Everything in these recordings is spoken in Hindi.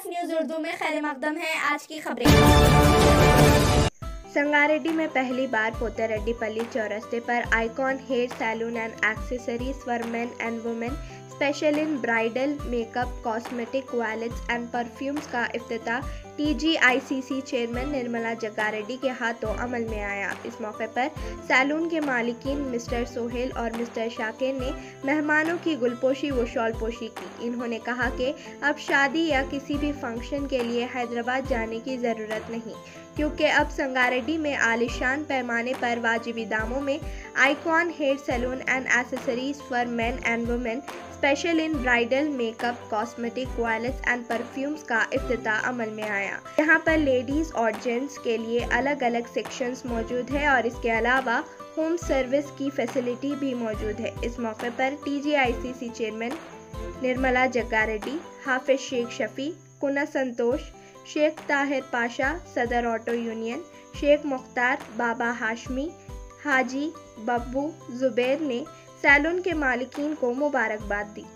न्यूज़ उर्दू में खैर मकदम है। आज की खबरें। संगारेड्डी में पहली बार पोतारेड्डीपल्ली चौरस्ते पर icon hair salon and accessories for men and women special in bridal makeup cosmetic wallets and perfumes का इफ्तिताह TGICC चेयरमैन निर्मला जग्गारेड्डी के हाथों अमल में आया। इस मौके पर सैलून के मालिकीन मिस्टर सोहेल और मिस्टर शाकिर ने मेहमानों की गुलपोशी व शॉलपोशी की। इन्होंने कहा कि अब शादी या किसी भी फंक्शन के लिए हैदराबाद जाने की ज़रूरत नहीं, क्योंकि अब संगारेड्डी में आलिशान पैमाने पर वाजिबी दामों में icon hair salon and accessories for men and women special in bridal makeup cosmetic wallets and perfumes का इफ्तिताह अमल में आया। यहाँ पर लेडीज़ और जेंट्स के लिए अलग अलग सेक्शंस मौजूद है और इसके अलावा होम सर्विस की फैसिलिटी भी मौजूद है। इस मौके पर TGICC चेयरमैन निर्मला जग्गारेड्डी, हाफिज शेख शफी, कुना संतोष, शेख ताहिर पाशा, सदर ऑटो यूनियन, शेख मुख्तार, बाबा हाशमी, हाजी बब्बू जुबैर ने सैलून के मालिकीन को मुबारकबाद दी।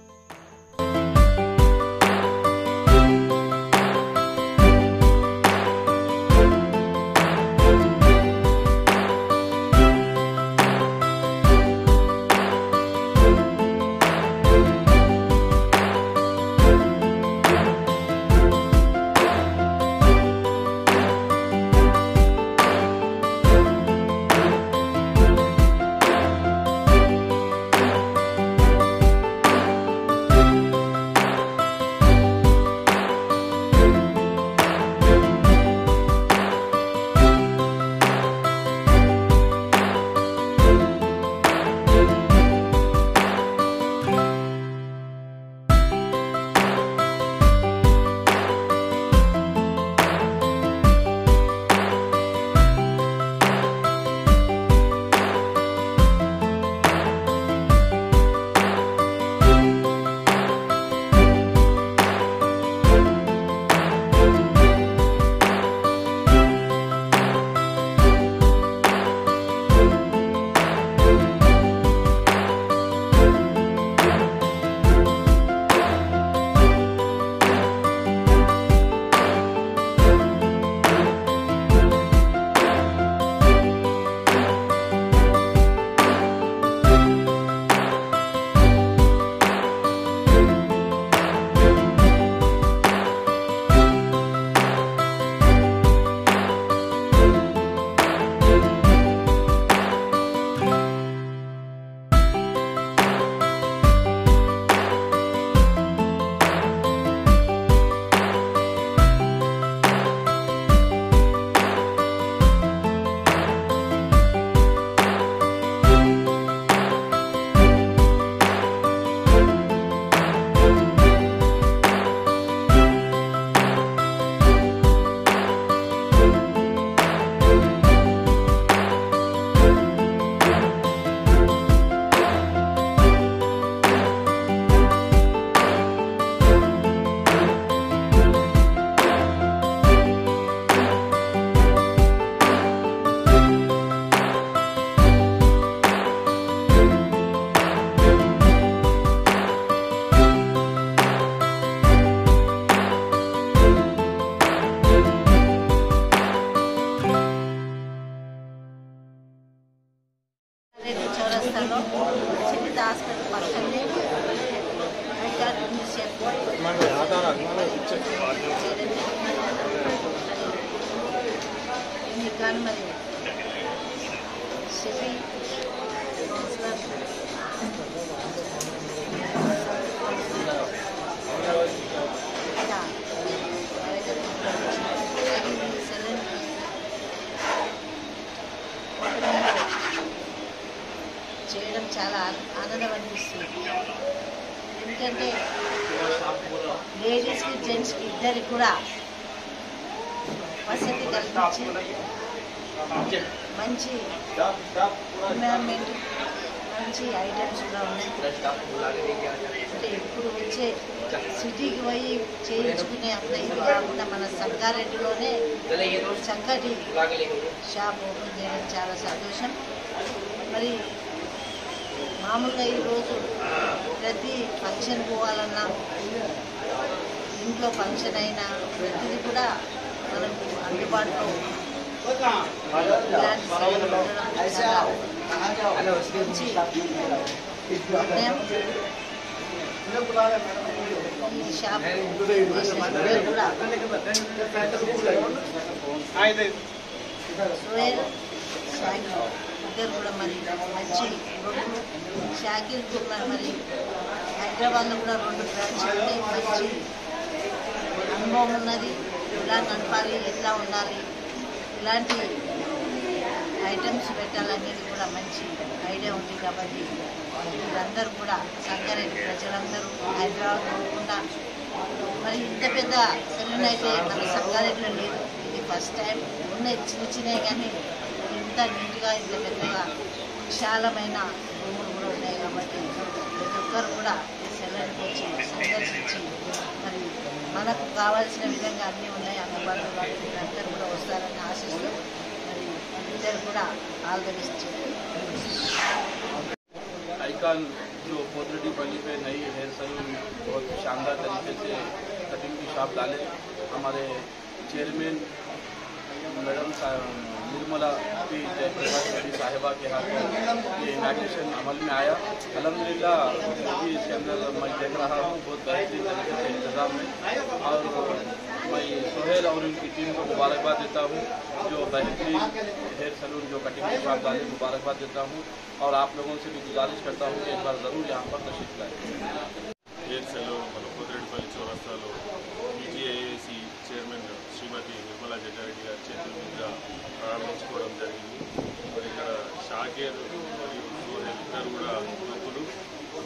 చౌరస్తాలో చిన్న హాస్పిటల్ పక్కనే కానీ మరి షఫీ కౌన్సిలర్ చేయడం చాలా ఆనందం అనిపిస్తుంది. ఎందుకంటే లేడీస్కి జెంట్స్కి ఇద్దరికి కూడా వసతి కల్పించి మంచి ఎన్విరాన్మెంట్ మంచి ఐటమ్స్ కూడా ఉన్నాయి. అంటే ఇప్పుడు వచ్చే సిటీకి పోయి చేయించుకునే అంత ఇది కాకుండా మన సంగారెడ్డిలోనే చక్కటి షాప్ ఓపెన్ చేయడం చాలా సంతోషం. మరి మామూలుగా ఈరోజు ప్రతి ఫంక్షన్ పోవాలన్నా ఇంట్లో ఫంక్షన్ అయినా ప్రతిదీ కూడా మనకు అందుబాటులో ఇలాంటి సేవలు ఉండడం చాలా మంచి నిర్ణయం. ఈ షాప్ కూడా సోహెల్ షాకిర్ ఇద్దరు కూడా మరి మంచి రెండు షాకిర్కు మరి హైదరాబాద్లో కూడా 2 బ్రాంచ్లు ఉన్నాయి. మంచి అనుభవం ఉన్నది. ఎలా నడపాలి, ఎట్లా ఉండాలి, ఇలాంటి ఐటమ్స్ పెట్టాలనేది కూడా మంచి ఐడియా ఉంది. కాబట్టి వీరందరూ కూడా సంగారెడ్డి ప్రజలందరూ హైదరాబాద్ పోకుండా మరి ఇంత పెద్ద సెలూన్ అయితే మన సంగారెడ్డిలో లేదు. ఇది ఫస్ట్ టైం. ఉన్నాయి చిన్నవి కానీ ఇంత నీట్గా ఇంత పెద్దగా విశాలమైన రూములు కూడా ఉన్నాయి. కాబట్టి ప్రతి ఒక్కరు కూడా సెలూన్కి వచ్చి సందర్శించి మరి మనకు కావాల్సిన విధంగా అన్నీ ఉన్నాయి అందుబాటులో. మీరందరూ కూడా వస్తారని ఆశిస్తూ మరి ఇద్దరు కూడా ఆల్ ద బెస్ట్. आइकॉन जो पोतरेड्डीपल्ली पे नई हेयर सैलून बहुत शानदार तरीके से कटिंग की शॉप डाले। हमारे chairman madam Nirmala P Jayaprakash Reddy साहिबा के हाथ में ये इनाग्रेशन अमल में आया। अल्हम्दुलिल्लाह अभी इसके अंदर मैं देख रहा हूँ बहुत बेहतरीन तरीके से इंतज़ाम है और मैं सोहेल और उनकी टीम को मुबारकबाद देता हूँ जो बेहतरीन हेयर सैलून जो कटिंग की शॉप डाले। मुबारकबाद देता हूँ और आप लोगों से भी गुजारिश करता हूँ कि एक बार ज़रूर यहाँ पर तशरीफ लाएँ। हेयर सैलून మన పొద్దురెడ్డిపల్లి చౌరస్తాలో PGIAC చైర్మన్ శ్రీమతి నిర్మలా జగ్గారెడ్డి గారి చేతుల మీదుగా ప్రారంభించుకోవడం జరిగింది. మరి ఇక్కడ షాకేర్ మరియు సోహెల్ ఇద్దరు కూడా యువకులు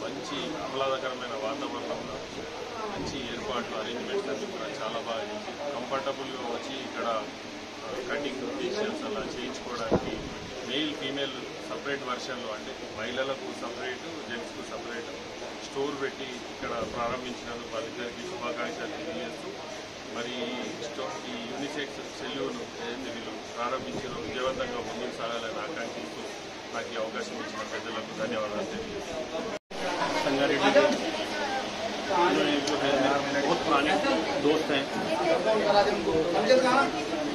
మంచి ఆహ్లాదకరమైన వాతావరణంలో మంచి ఏర్పాట్లు అరేంజ్మెంట్స్ అన్నీ కూడా చాలా బాగా చేసి కంఫర్టబుల్గా వచ్చి ఇక్కడ కటింగ్ ఫేషియల్స్ అలా చేయించుకోవడానికి మెయిల్ ఫీమేల్ సపరేట్ వర్షన్లో అంటే మహిళలకు సపరేట్ జెంట్స్కు సపరేట్ స్టోర్ పెట్టి ఇక్కడ ప్రారంభించినందుకు వాళ్ళిద్దరికీ శుభాకాంక్షలు తెలియజేస్తూ మరి ఈ యూనిసెక్స్ సెల్యూన్ ఏదైతే వీళ్ళు ప్రారంభించారో విజయవంతంగా ముందుకు సాగాలని ఆకాంక్షిస్తూ నాకు ఈ అవకాశం ఇచ్చిన పెద్దలకు ధన్యవాదాలు తెలియజేస్తాను. संगारेड्डी जो है बहुत पुराने दोस्त हैं।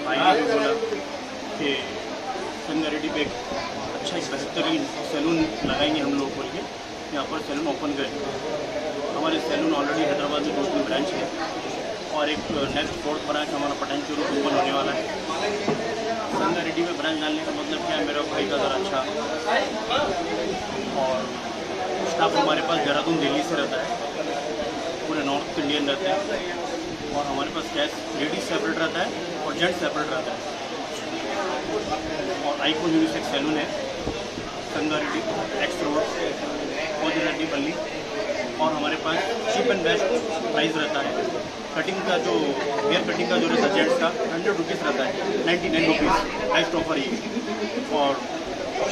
भाई ने बोला कि संगारेड्डी पे एक अच्छा बेहतरीन सैलून लगाएंगे हम लोग बोल के यहाँ पर सैलून ओपन करें। हमारे सैलून ऑलरेडी हैदराबाद में 2-3 ब्रांच है और एक नेक्स्ट 4th ब्रांच हमारा पटानचेरू ओपन होने वाला है। संगारेड्डी में ब्रांच डालने का मतलब क्या है, मेरा भाई का ज़रा अच्छा और स्टाफ हमारे पास देहरादून दिल्ली से रहता है, पूरे नॉर्थ इंडियन रहते हैं और हमारे पास कैश लेडीज सेपरेट रहता है और जेंट्स सेपरेट रहता है। और आइकॉन यूनिसेक्स सैलून है संगारेड्डी एक्स रोड पोतरेड्डीपल्ली और हमारे पास चीप एंड बेस्ट प्राइस रहता है। कटिंग का जो हेयर कटिंग का जो रहता है जेंट्स का 100 रुपीज़ रहता है, 99 रुपीज़ बेस्ट ऑफर ये। और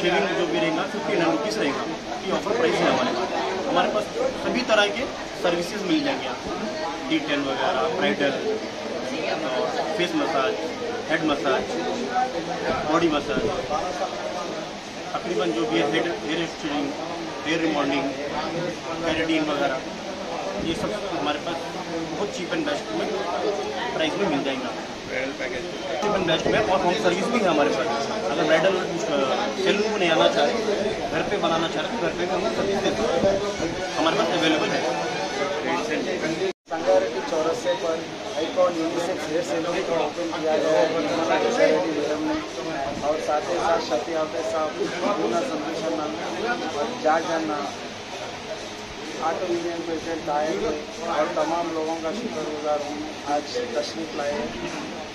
शेविंग जो भी रहेगा 59 रुपीज़ रहेगा। ये ऑफर प्राइस है हमारे पास सभी तरह के सर्विसेज मिल जाएंगे आपको, D10 वगैरह, bridal, face massage, head massage, body massage, तकरीबन जो भी है हेयर एक्सचेंजिंग, हेयर रिमॉन्डिंग, केराटिन वगैरह, ये सब हमारे पास बहुत चीप एंड बेस्ट में प्राइस में मिल जाएगा। चीप एंड बेस्ट में और होम सर्विस भी है हमारे पास। अगर ब्राइडल सैलून को नहीं आना चाह रहे, घर पे बनाना चाह रहे तो घर पे भी हम सर्विस देते हैं, हमारे पास अवेलेबल है। संगारेड्डी चौरस्ते पर आइकॉन यूनिसेक्स हेयर सैलून को ओपन किया गया है मैडम ने और साथ ही साथ शफी हाफिज साहब, पूना संतोषन्ना और जागन्ना, ऑटो यूनियन प्रेसिडेंट आए और तमाम लोगों का शुक्रगुजार हूँ आज तशरीफ लाए हैं।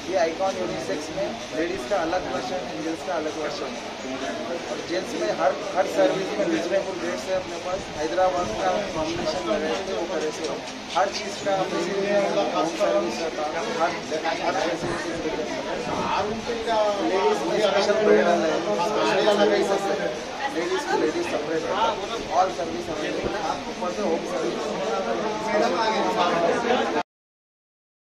ये आइकॉन यूनिसेक्स में लेडीज़ का अलग वर्शन है, जेंट्स का अलग वर्शन है और जेंट्स में हर सर्विस में रिजनेबल रेट से अपने पास हैदराबाद का कॉम्बिनेशन में रहते वो करे से हर चीज़ का होम सर्विस रहता है, हर फैसिलिटीज लेडीज़ में स्पेशल ब्राइडल है, लेडीज़ को ladies separate all service available home service.